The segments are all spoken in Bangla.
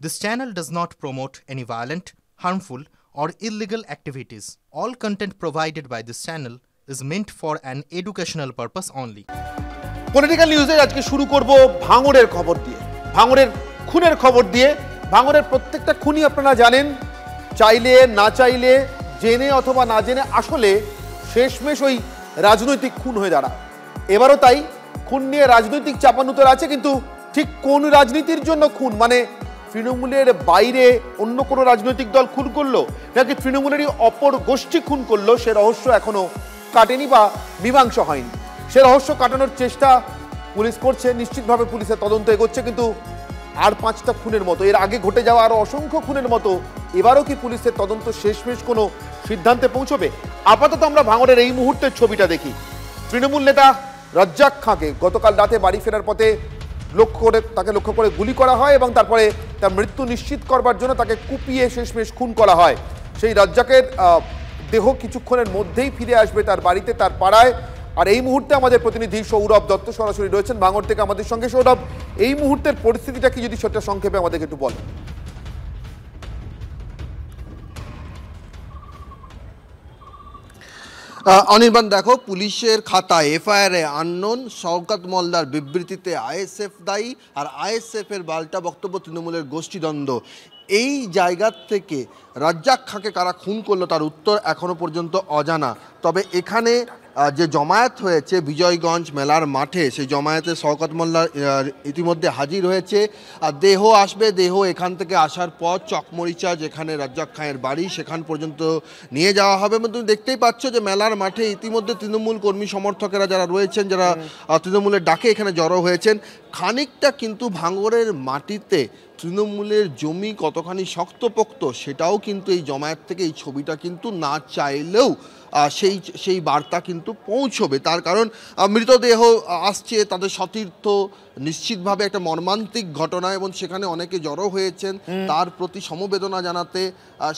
This channel does not promote any violent, harmful, or illegal activities. All content provided by this channel is meant for an educational purpose only. Political নিউজে আজকে শুরু করব ভাঙড়ের খবর দিয়ে, ভাঙড়ের খুনের খবর দিয়ে। ভাঙড়ের প্রত্যেকটা খুনই আপনারা জানেন, চাইলে না চাইলে, জেনে অথবা না জেনে আসলে শেষমেশ ওই রাজনৈতিক খুন হয়ে দাঁড়ায়। এবারও তাই খুন নিয়ে রাজনৈতিক চাপানুতর আছে, কিন্তু ঠিক কোন রাজনীতির জন্য খুন, মানে তৃণমূলের বাইরে অন্য কোনো রাজনৈতিক দল খুন করলো নাকি তৃণমূলেরই অপর গোষ্ঠী খুন করলো, সে রহস্য এখনো কাটেনি বা মীমাংসা হয়নি। সে রহস্য কাটানোর চেষ্টা পুলিশ করছে, নিশ্চিতভাবে পুলিশের তদন্ত এগোচ্ছে, কিন্তু আর 5টা খুনের মতো, এর আগে ঘটে যাওয়া আরো অসংখ্য খুনের মতো এবারও কি পুলিশের তদন্ত শেষমেশ কোনো সিদ্ধান্তে পৌঁছবে? আপাতত আমরা ভাঙড়ের এই মুহূর্তের ছবিটা দেখি। তৃণমূল নেতা রাজ্জাক খাঁকে গতকাল রাতে বাড়ি ফেরার পথে তাকে লক্ষ্য করে গুলি করা হয় এবং তারপরে তার মৃত্যু নিশ্চিত করবার জন্য তাকে কুপিয়ে শেষমেশ খুন করা হয়। সেই রাজ্জাকের দেহ কিছুক্ষণের মধ্যেই ফিরে আসবে তার বাড়িতে, তার পাড়ায়। আর এই মুহূর্তে আমাদের প্রতিনিধি সৌরভ দত্ত সরাসরি রয়েছেন ভাঙড় থেকে আমাদের সঙ্গে। সৌরভ, এই মুহূর্তের পরিস্থিতিটা কি যদি সেটা সংক্ষেপে আমাদেরকে একটু বল। অনির্বাণ, দেখো, পুলিশের খাতায় এফআইআরে আননোন, শওকত মোল্লার বিবৃতিতে আইএসএফ দায়ী, আর আইএসএফ এর পাল্টা বক্তব্য তৃণমূলের গোষ্ঠীদ্বন্দ্ব। এই জায়গা থেকে রাজ্জাক খাঁকে কারা খুন করলো তার উত্তর এখনো পর্যন্ত অজানা। তবে এখানে যে জমায়েত হয়েছে বিজয়গঞ্জ মেলার মাঠে, সেই জমায়েতে শওকত মোল্লা ইতিমধ্যে হাজির হয়েছে। আর দেহ আসবে, দেহ এখান থেকে আসার পর চকমরিচা, যেখানে রাজ্জাক খাঁয়ের বাড়ি, সেখান পর্যন্ত নিয়ে যাওয়া হবে। এবং তুমি দেখতেই পাচ্ছ যে মেলার মাঠে ইতিমধ্যে তৃণমূল কর্মী সমর্থকেরা যারা রয়েছেন, যারা তৃণমূলের ডাকে এখানে জড়ো হয়েছেন। খানিকটা কিন্তু ভাঙড়ের মাটিতে তৃণমূলের জমি কতখানি শক্তপোক্ত সেটাও কিন্তু এই জমায়েত থেকে, এই ছবিটা কিন্তু না চাইলেও সেই বার্তা কিন্তু পৌঁছবে। তার কারণ মৃতদেহ আসছে, তাদের সতীর্থ, নিশ্চিতভাবে একটা মর্মান্তিক ঘটনা, এবং সেখানে অনেকে জড়ো হয়েছেন তার প্রতি সমবেদনা জানাতে,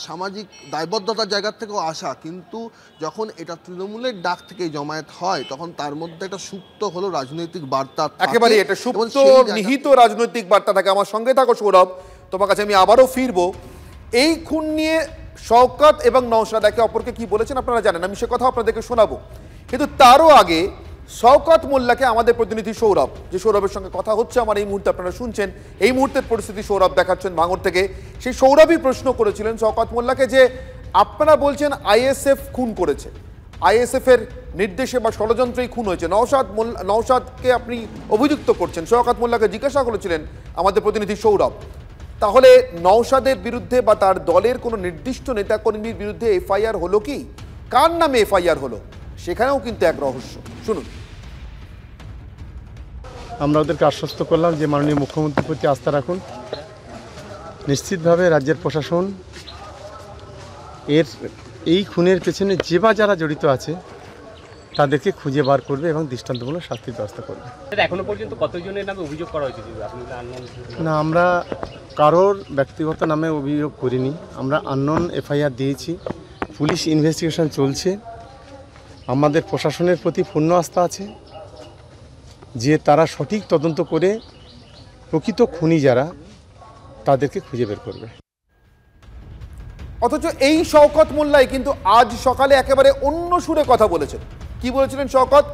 সামাজিক দায়বদ্ধতার জায়গা থেকেও আসা। কিন্তু যখন এটা তৃণমূলের ডাক থেকে জমায়েত হয়, তখন তার মধ্যে একটা সুপ্ত হলো রাজনৈতিক বার্তা, একেবারে এটা সুপ্ত নিহিত রাজনৈতিক বার্তা থাকে। আমার সঙ্গে থাকো সৌরভ, তোমার কাছে আমি আবারও ফিরবো। এই খুন নিয়ে শওকত এবং নওশাদ একে অপরকে কি বলেছেন আপনারা জানেন, আমি সে কথা আপনাদেরকে শোনাবো। কিন্তু তারও আগে শওকত মোল্লাকে আমাদের প্রতিনিধি সৌরভ, যে সৌরভের সঙ্গে কথা হচ্ছে আমার এই মুহূর্তে, আপনারা শুনছেন এই মুহূর্তের পরিস্থিতি সৌরভ দেখাচ্ছেন ভাঙড় থেকে। সেই সৌরভই প্রশ্ন করেছিলেন শওকত মোল্লাকে যে আপনারা বলছেন আইএসএফ খুন করেছে, আইএসএফ এর নির্দেশে বা ষড়যন্ত্রেই খুন হয়েছে, নওশাদকে আপনি অভিযুক্ত করছেন। শওকত মোল্লাকে জিজ্ঞাসা করেছিলেন আমাদের প্রতিনিধি সৌরভ, তাহলে নওশাদের বিরুদ্ধে বা তার দলের কোনো নির্দিষ্ট নেতাকর্মীর বিরুদ্ধে এফআইআর হলো কি? কার নামে এফআইআর হলো? সেখানেও কিন্তু এক রহস্য, শুনুন। আমরা ওদেরকে আশ্বস্ত করলাম যে মাননীয় মুখ্যমন্ত্রীর প্রতি আস্থা রাখুন, নিশ্চিতভাবে রাজ্যের প্রশাসন এই খুনের পেছনে যে বা যারা জড়িত আছে তাদেরকে খুঁজে বার করবে এবং দৃষ্টান্তমূলক শাস্তির ব্যবস্থা করবে। এখনো পর্যন্ত কতজনের নামে অভিযোগ করা হয়েছে? না, আমরা কারোর ব্যক্তিগত নামে অভিযোগ করিনি, আমরা আননোন এফআইআর দিয়েছি, পুলিশ ইনভেস্টিগেশন চলছে। আমাদের প্রশাসনের প্রতি পূর্ণ আস্থা আছে যে তারা সঠিক তদন্ত করে প্রকৃত খুনি যারা তাদেরকে খুঁজে বের করবে। অথচ এই শওকত মোল্লাই কিন্তু আজ সকালে একেবারে অন্য সুরে কথা বলেছেন। কি বলেছিলেন শওকত?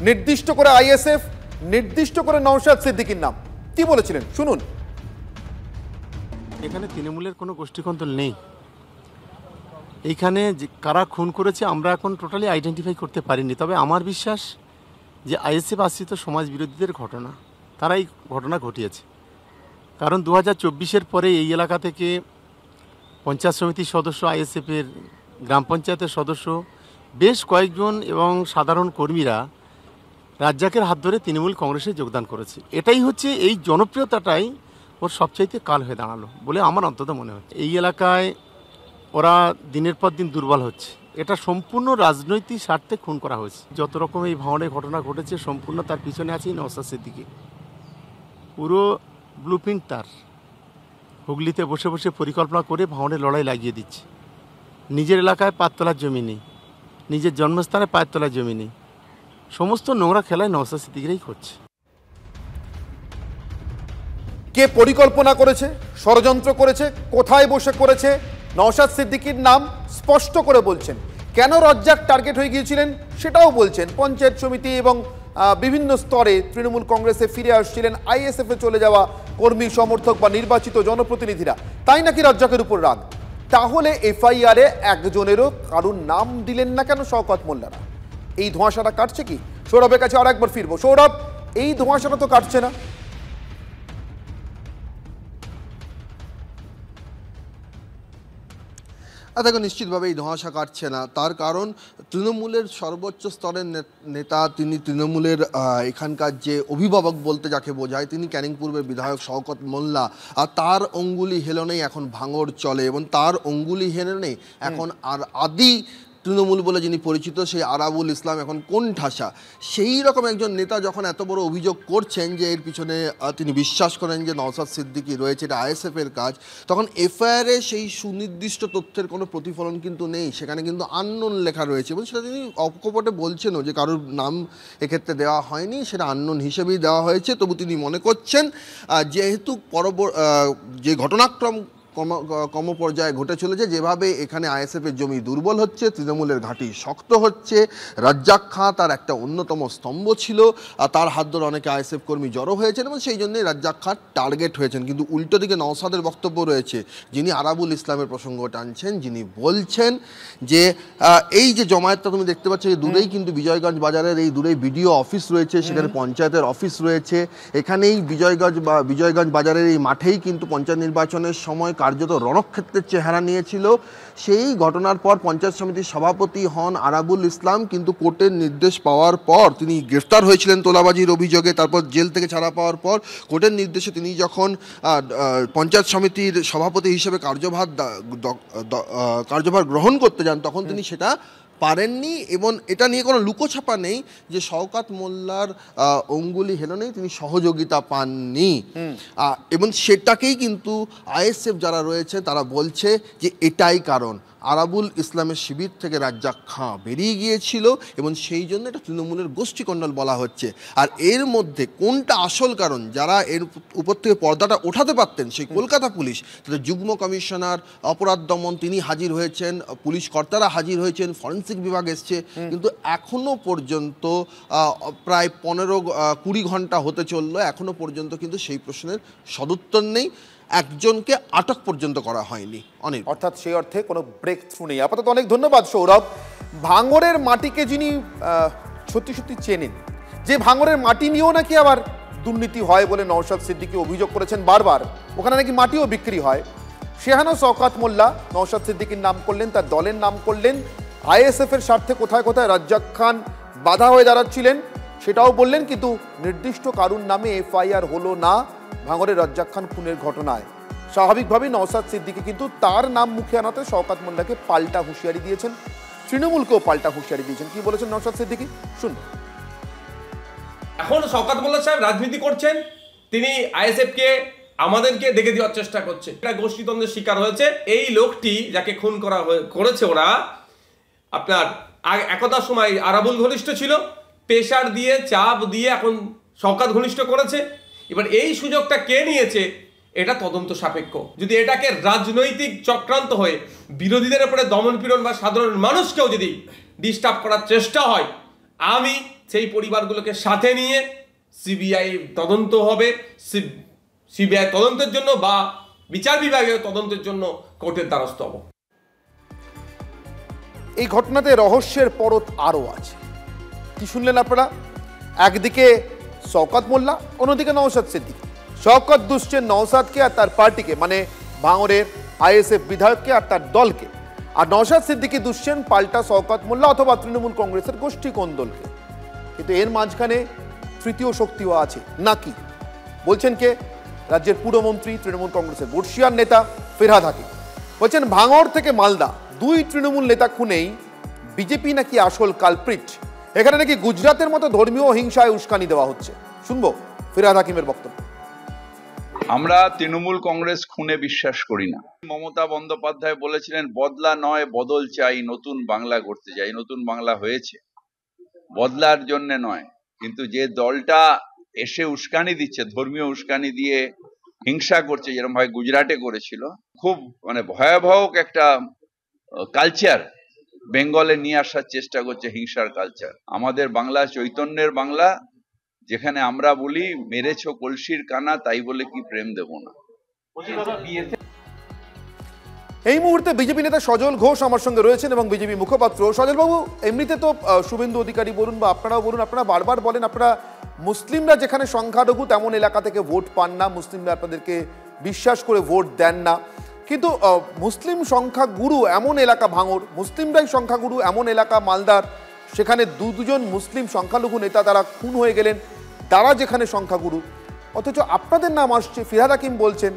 নির্দিষ্ট করে আইএসএফ, নির্দিষ্ট করে নওশাদ সিদ্দিকীর নাম কি বলেছিলেন শুনুন। এখানে তৃণমূলের কোনো গোষ্ঠীকন্দল নেই। এইখানে কারা খুন করেছে আমরা এখন টোটালি আইডেন্টিফাই করতে পারিনি। তবে আমার বিশ্বাস যে আইএসএফ আশ্রিত সমাজ বিরোধীদের ঘটনা, তারা এই ঘটনা ঘটিয়েছে। কারণ 2024-এর পরে এই এলাকা থেকে পঞ্চায়েত সমিতির সদস্য, আইএসএফের গ্রাম পঞ্চায়েতের সদস্য, বেশ কয়েকজন এবং সাধারণ কর্মীরা রাজ্জাকের হাত ধরে তৃণমূল কংগ্রেসে যোগদান করেছে। এটাই হচ্ছে, এই জনপ্রিয়তাটাই ওর সবচাইতে কাল হয়ে দাঁড়ালো বলে আমার অন্তত মনে হচ্ছে। এই এলাকায় ওরা দিনের পর দিন দুর্বল হচ্ছে। এটা সম্পূর্ণ রাজনৈতিক স্বার্থে খুন করা হয়েছে। যত রকম এই ভাঙড়ে ঘটনা ঘটেছে সম্পূর্ণ তার পিছনে আছে নওশাদ সিদ্দিকী। পুরো ব্লুপ্রিন্ট তার। হুগলিতে বসে বসে পরিকল্পনা করে ভাঙড়ে লড়াই লাগিয়ে দিচ্ছে। নিজের এলাকায় পাততলার জমি নেই, নিজের জন্মস্থানে পায়ের তলার জমি নেই, সমস্ত নোংরা খেলায় নওশাদ সিদ্দিকীরাই করছে। কে পরিকল্পনা করেছে, ষড়যন্ত্র করেছে, কোথায় বসে করেছে, নওশাদ সিদ্দিকীর নাম স্পষ্ট করে বলছেন। কেন রাজ্জাক টার্গেট হয়ে গিয়েছিলেন সেটাও বলছেন। পঞ্চায়েত সমিতি এবং বিভিন্ন স্তরে তৃণমূল কংগ্রেসে ফিরে আসছিলেন আইএসএফ এ চলে যাওয়া কর্মী সমর্থক বা নির্বাচিত জনপ্রতিনিধিরা, তাই নাকি রাজ্জাকের উপর রাগ। তাহলে এফআইআরে একজনেরও কারুর নাম দিলেন না কেন শওকত মোল্লারা? এই ধোঁয়াশাটা কাটছে কি? সৌরভের কাছে আর একবার ফিরবো। সৌরভ, এই ধোঁয়াশাটা তো কাটছে না। দেখো, নিশ্চিতভাবে এই ধোঁয়াশা কাটছে না। তার কারণ তৃণমূলের সর্বোচ্চ স্তরের নেতা, তিনি তৃণমূলের এখানকার যে অভিভাবক বলতে যাকে বোঝায়, তিনি ক্যানিং পূর্বের বিধায়ক শওকত মোল্লা। আর তার অঙ্গুলি হেলনেই এখন ভাঙড় চলে, এবং তার অঙ্গুলি হেলনেই এখন আর আদি তৃণমূল বলে যিনি পরিচিত সেই আরাবুল ইসলাম এখন কোন ঠাসা। সেই রকম একজন নেতা যখন এত বড় অভিযোগ করছেন যে এর পিছনে তিনি বিশ্বাস করেন যে নওশাদ সিদ্দিকী রয়েছে, এটা আইএসএফের কাজ, তখন এফআইআরে সেই সুনির্দিষ্ট তথ্যের কোনো প্রতিফলন কিন্তু নেই। সেখানে কিন্তু আননোন লেখা রয়েছে, এবং সেটা তিনি অকপটে বলছেনও যে কারোর নাম এক্ষেত্রে দেওয়া হয়নি, সেটা আননোন হিসেবেই দেওয়া হয়েছে। তবু তিনি মনে করছেন যেহেতু যে ঘটনাক্রম কম পর্যায়ে ঘটে চলেছে, যেভাবে এখানে আইএসএফের জমি দুর্বল হচ্ছে, তৃণমূলের ঘাঁটি শক্ত হচ্ছে, রাজ্জাক খাঁ তার একটা অন্যতম স্তম্ভ ছিল, আর তার হাত ধরে অনেকে আইএসএফ কর্মী জড়ো হয়েছেন, এবং সেই জন্যই রাজ্জাক খাঁ টার্গেট হয়েছেন। কিন্তু উল্টো দিকে নওশাদের বক্তব্য রয়েছে, যিনি আরাবুল ইসলামের প্রসঙ্গ টানছেন, যিনি বলছেন যে এই যে জমায়েতটা তুমি দেখতে পাচ্ছ, এই দূরেই কিন্তু বিজয়গঞ্জ বাজারের এই দূরেই বিডিও অফিস রয়েছে, সেখানে পঞ্চায়েতের অফিস রয়েছে, এখানেই বিজয়গঞ্জ বাজারের এই মাঠেই কিন্তু পঞ্চায়েত নির্বাচনের সময় কার্যত রণক্ষেত্রের চেহারা নিয়েছিল। সেই ঘটনার পর পঞ্চায়েত সমিতির সভাপতি হন আরাবুল ইসলাম, কিন্তু কোর্টের নির্দেশ পাওয়ার পর তিনি গ্রেফতার হয়েছিলেন তোলাবাজির অভিযোগে। তারপর জেল থেকে ছাড়া পাওয়ার পর কোর্টের নির্দেশে তিনি যখন পঞ্চায়েত সমিতির সভাপতি হিসেবে কার্যভার গ্রহণ করতে যান, তখন তিনি সেটা পারেননি। এবং এটা নিয়ে কোনো লুকোছাপা নেই যে শওকত মোল্লার অঙ্গুলি হেলনেই তিনি সহযোগিতা পাননি, এবং সেটাকেই কিন্তু আইএসএফ যারা রয়েছে তারা বলছে যে এটাই কারণ। আরাবুল ইসলামের শিবির থেকে রাজ্জাক খাঁ বেরিয়ে গিয়েছিল, এবং সেই জন্য এটা তৃণমূলের গোষ্ঠীকণ্ডল বলা হচ্ছে। আর এর মধ্যে কোনটা আসল কারণ, যারা এর উপর থেকে পর্দাটা ওঠাতে পারতেন, সেই কলকাতা পুলিশ, তাদের যুগ্ম কমিশনার অপরাধ দমন তিনি হাজির হয়েছেন, পুলিশ কর্তারা হাজির হয়েছেন, ফরেন্সিক বিভাগ এসছে, কিন্তু এখনো পর্যন্ত প্রায় 15-20 ঘন্টা হতে চললো, এখনো পর্যন্ত কিন্তু সেই প্রশ্নের সদুত্তর নেই। একজনকে আটক পর্যন্ত করা হয়নি। অনেক, অর্থাৎ সেই অর্থে কোনো ব্রেক থ্রু নেই আপাতত। অনেক ধন্যবাদ সৌরভ। ভাঙড়ের মাটিকে যিনি সত্যি সত্যি চেনেন, যে ভাঙড়ের মাটি নিয়েও নাকি আবার দুর্নীতি হয় বলে নওশাদ সিদ্দিকী অভিযোগ করেছেন বারবার, ওখানে নাকি মাটিও বিক্রি হয়, সেখানেও শওকত মোল্লা নওশাদ সিদ্দিকীর নাম করলেন, তার দলের নাম করলেন। আইএসএফ এর স্বার্থে কোথায় কোথায় রাজ্জাক খান বাধা হয়ে দাঁড়াচ্ছিলেন সেটাও বললেন, কিন্তু নির্দিষ্ট কারুর নামে এফআইআর হলো না ভাঙড়ের রাজ্জাক খান খুনের ঘটনায়। স্বাভাবিকভাবেই নওশাদ সিদ্দিকী কিন্তু তার নাম মুখে আনাতে শওকত মোল্লাকে পাল্টা হুঁশিয়ারি দিয়েছেন, তৃণমূলকেও পাল্টা হুঁশিয়ারি দিয়েছেন। কি বলেছেন নওশাদ সিদ্দিকী, শুনুন। এখন শওকত মোল্লা সাহেব রাজনীতি করছেন, তিনি আইএসএফ কে আমাদেরকে দেখে দেওয়ার চেষ্টা করছে, এটা গোষ্ঠীদ্বন্দ্বের শিকার হয়েছে। এই লোকটি যাকে খুন করেছে ওরা, আপনার একদা সময় আরাবুল ঘনিষ্ঠ ছিল, প্রেশার দিয়ে চাপ দিয়ে এখন শওকত ঘনিষ্ঠ করেছে। এবার এই সুযোগটা কে নিয়েছে এটা তদন্ত সাপেক্ষ। যদি এটাকে রাজনৈতিক চক্রান্ত হয়ে বিরোধীদের উপরে দমনপীড়ন বা সাধারণ মানুষকেও যদি ডিস্টার্ব করার চেষ্টা হয়, আমি সেই পরিবারগুলোকে সাথে নিয়ে সিবিআই তদন্ত হবে, সিবিআই তদন্তের জন্য বা বিচার বিভাগের তদন্তের জন্য কোর্টের দ্বারস্থ হব। এই ঘটনাতে রহস্যের পরত আরও আছে। কি শুনলেন আপনারা? একদিকে শওকত মোল্লা, অন্যদিকে নওশাদ সিদ্দিকী। শওকত দুষছেন নওশাদকে আর তার পার্টিকে, মানে ভাঙড়ের আইএসএফ বিধায়ককে আর তার দলকে, আর নওশাদ সিদ্দিকী দুষছেন পাল্টা শওকত মোল্লা অথবা তৃণমূল কংগ্রেসের গোষ্ঠী কোন্দলকে। কিন্তু এর মাঝখানে তৃতীয় শক্তিও আছে নাকি? বলছেন কে? রাজ্যের পুরমন্ত্রী, তৃণমূল কংগ্রেসের বর্ষিয়ান নেতা ফিরহাদ হাকিম বলছেন ভাঙড় থেকে মালদা 2 তৃণমূল নেতা খুনেই বিজেপি নাকি আসল কালপ্রিট। এখানে নাকি গুজরাতের মতো ধর্মীয় হিংসায় উস্কানি দেওয়া হচ্ছে। শুনবো ফিরহাদ হাকিমের বক্তব্য। আমরা তৃণমূল কংগ্রেস খুনে বিশ্বাস করি না। মমতা বন্দ্যোপাধ্যায় বলেছিলেন বদলা নয় বদল চাই, নতুন বাংলা গড়তে চাই। নতুন বাংলা হয়েছে, বদলার জন্য নয়। কিন্তু যে দলটা এসে উস্কানি দিচ্ছে, ধর্মীয় উস্কানি দিয়ে হিংসা করছে, যেরকম ভাবে গুজরাটে করেছিল। খুব মানে ভয়াবহ একটা কালচার বেঙ্গলে নিয়ে আসার চেষ্টা করছে, হিংসার কালচার। আমাদের বাংলা চৈতন্যের বাংলা, যেখানে আমরা বলি মেরেছো কলসির কানা, তাই বলে কি প্রেম দেব না। এই মুহূর্তে বিজেপি নেতা সজল ঘোষ আমার সঙ্গে রয়েছেন এবং বিজেপি মুখপাত্র। সজল বাবু, এমনিতে তো শুভেন্দু অধিকারী বলুন বা আপনারাও বলুন, আপনারা বারবার বলেন আপনারা মুসলিমরা যেখানে সংখ্যালঘু তেমন এলাকা থেকে ভোট পান না, মুসলিমরা আপনাদেরকে বিশ্বাস করে ভোট দেন না। কিন্তু মুসলিম সংখ্যাগুরু এমন এলাকা ভাঙড়, মুসলিমরাই সংখ্যাগুরু এমন এলাকা মালদার, সেখানে দুজন মুসলিম সংখ্যালঘু নেতা তারা খুন হয়ে গেলেন, তারা যেখানে সংখ্যাগুরু, অথচ আপনাদের নাম আসছে। ফিরহাদ হাকিম বলছেন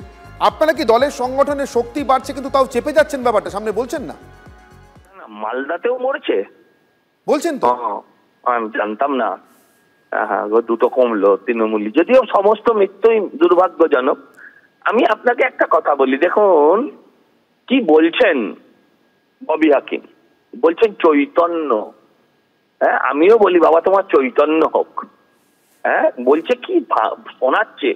আপনারা কি দলের সংগঠনের শক্তি বাড়ছে কিন্তু তাও চেপে যাচ্ছেন, ব্যাপারটা সামনে বলছেন না। মালদাতেও মরছে বলছেন তো, আমি জানতাম না। হ্যাঁ, দুটো কমলো তৃণমূলী, যদিও সমস্ত মৃত্যুই দুর্ভাগ্যজনক। আমি আপনাকে একটা কথা বলি, দেখুন কি বলছেন ববি হাকিম, বলছেন চৈতন্য। হ্যাঁ, আমিও বলি বাবা তোমার চৈতন্য হোক। হ্যাঁ, বলছে কি শোনাচ্ছে,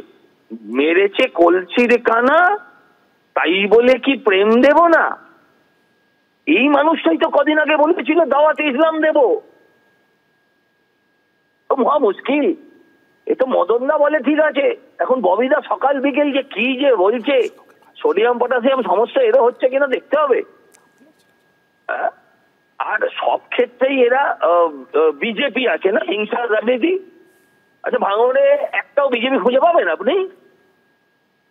মেরেছে কলসির কানা, তাই বলে কি প্রেম দেব না। এই মানুষটাই তো কদিন আগে বলেছিল দাওয়াতে ইসলাম দেব। মহা মুশকিল। এ তো মদনদা বলে ঠিক আছে, এখন ববিদা সকাল বিকেল যে কি যে বলছে, সোডিয়াম পটাশিয়াম সমস্যা এরও হচ্ছে কিনা দেখতে হবে। আর সব ক্ষেত্রেই এরা বিজেপি আছে না, হিংসার রাজনীতি। আচ্ছা, ভাঙড়ে একটাও বিজেপি খুঁজে পাবেন আপনি?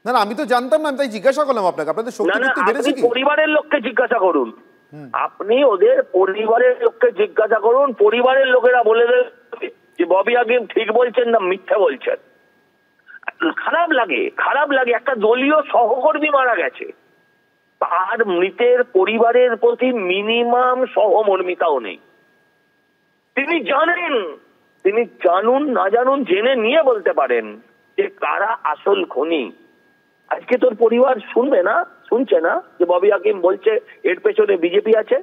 না না, আমি তো জানতাম না, তাই জিজ্ঞাসা করলাম আপনাকে। আপনাদের শক্তি বেড়েছে কি? পরিবারের লোককে জিজ্ঞাসা করুন, আপনি ওদের পরিবারের লোককে জিজ্ঞাসা করুন, পরিবারের লোকেরা বলে দেবে যে ববি হাকিম ঠিক বলছেন না মিথ্যা বলছেন। খারাপ লাগে, একটা দলীয় সহকর্মী মারা গেছে, তার মৃতের পরিবারের প্রতি মিনিমাম সহমর্মিতাও নেই। তিনি জানুন না জানুন জেনে নিয়ে বলতে পারেন যে কারা আসল খুনি। আজকে তোর পরিবার শুনছে না যে ববি হাকিম বলছে এর পেছনে বিজেপি আছে।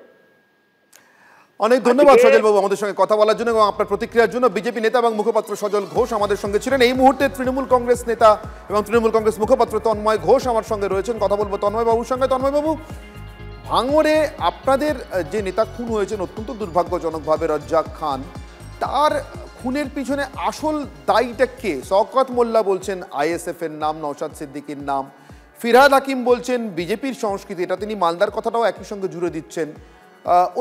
অনেক ধন্যবাদ সজল বাবু আমাদের সঙ্গে কথা বলার জন্য এবং আপনার প্রতিক্রিয়ার জন্য। বিজেপি নেতা এবং মুখপাত্র সজল ঘোষ আমাদের সঙ্গে ছিলেন। এই মুহূর্তে তৃণমূল কংগ্রেস নেতা এবং তৃণমূল কংগ্রেস মুখপাত্র তন্ময় ঘোষ আমার সঙ্গে রয়েছেন। কথা বলবো তন্ময় বাবুর সঙ্গে। তন্ময় বাবু, ভাঙড়ে আপনাদের যে নেতা খুন হয়েছেন অত্যন্ত দুর্ভাগ্যজনকভাবে, রাজ্জাক খান, তার খুনের পিছনে আসল দায়ীটা কে? শওকত মোল্লা বলছেন আইএসএফ এর নাম, নওশাদ সিদ্দিকীর নাম, ফিরহাদ হাকিম বলছেন বিজেপির সংস্কৃতি, এটা তিনি মালদার কথাটাও একই সঙ্গে জুড়ে দিচ্ছেন।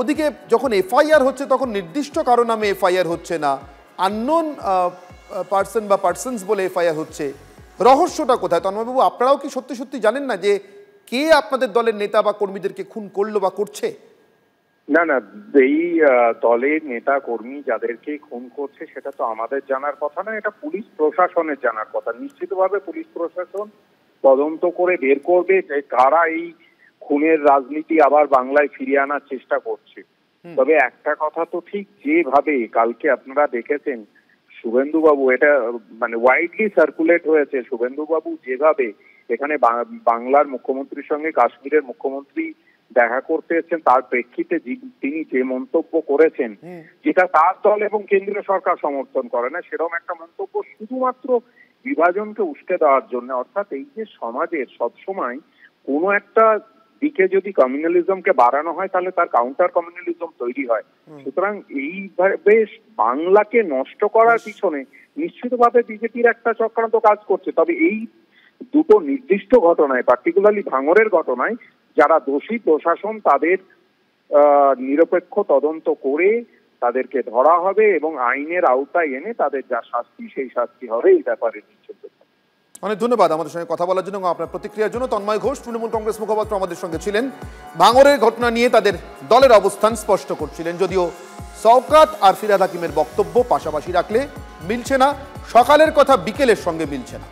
ওদিকে যখন এফআইআর হচ্ছে তখন নির্দিষ্ট কারো নামে এফআইআর হচ্ছে না, আননোন পার্সন বা পার্সনস বলে এফআইআর হচ্ছে। রহস্যটা কোথায়? তন্ময়বাবু, আপনারাও কি সত্যি সত্যি জানেন না যে কে আপনাদের দলের নেতা বা কর্মীদেরকে খুন করলো বা করছে? না, এই দলের নেতা কর্মী যাদেরকে খুন করছে সেটা তো আমাদের জানার কথা না, এটা পুলিশ প্রশাসনের জানার কথা। নিশ্চিতভাবে পুলিশ প্রশাসন তদন্ত করে বের করবে যে কারা এই খুনের রাজনীতি আবার বাংলায় ফিরিয়ে আনার চেষ্টা করছে। তবে একটা কথা তো ঠিক, যেভাবে কালকে আপনারা দেখেছেন শুভেন্দু বাবু, এটা মানে ওয়াইডলি সার্কুলেট হয়েছে, শুভেন্দু বাবু যেভাবে এখানে বাংলার মুখ্যমন্ত্রীর সঙ্গে কাশ্মীরের মুখ্যমন্ত্রী দেখা করতে এসেছেন, তার প্রেক্ষিতে তিনি যে মন্তব্য করেছেন যেটা তার দল এবং কেন্দ্রীয় সরকার সমর্থন করে না, সেরকম একটা মন্তব্য শুধুমাত্র বিভাজনকে উস্কে দেওয়ার জন্য। অর্থাৎ এই যে সমাজের সবসময় কোনো একটা দিকে যদি কমিউনালিজমকে বাড়ানো হয় তাহলে তার কাউন্টার কমিউনালিজম তৈরি হয়। সুতরাং এইভাবে বাংলাকে নষ্ট করার পিছনে নিশ্চিতভাবে বিজেপির একটা চক্রান্ত কাজ করছে। তবে এই দুটো নির্দিষ্ট ঘটনায়, পার্টিকুলারলি ভাঙড়ের ঘটনায় যারা দোষী, প্রশাসন তাদের নিরপেক্ষ তদন্ত করে তাদেরকে ধরা হবে এবং আইনের আওতায় এনে তাদের যা শাস্তি সেই শাস্তি হবে, এই ব্যাপারে নিশ্চিত। অনেক ধন্যবাদ আমাদের সঙ্গে কথা বলার জন্য এবং আপনার প্রতিক্রিয়ার জন্য। তন্ময় ঘোষ তৃণমূল কংগ্রেস মুখপাত্র আমাদের সঙ্গে ছিলেন। ভাঙড়ের ঘটনা নিয়ে তাদের দলের অবস্থান স্পষ্ট করছিলেন, যদিও শওকত আর ফিরহাদ হাকিমের বক্তব্য পাশাপাশি রাখলে মিলছে না, সকালের কথা বিকেলের সঙ্গে মিলছে না।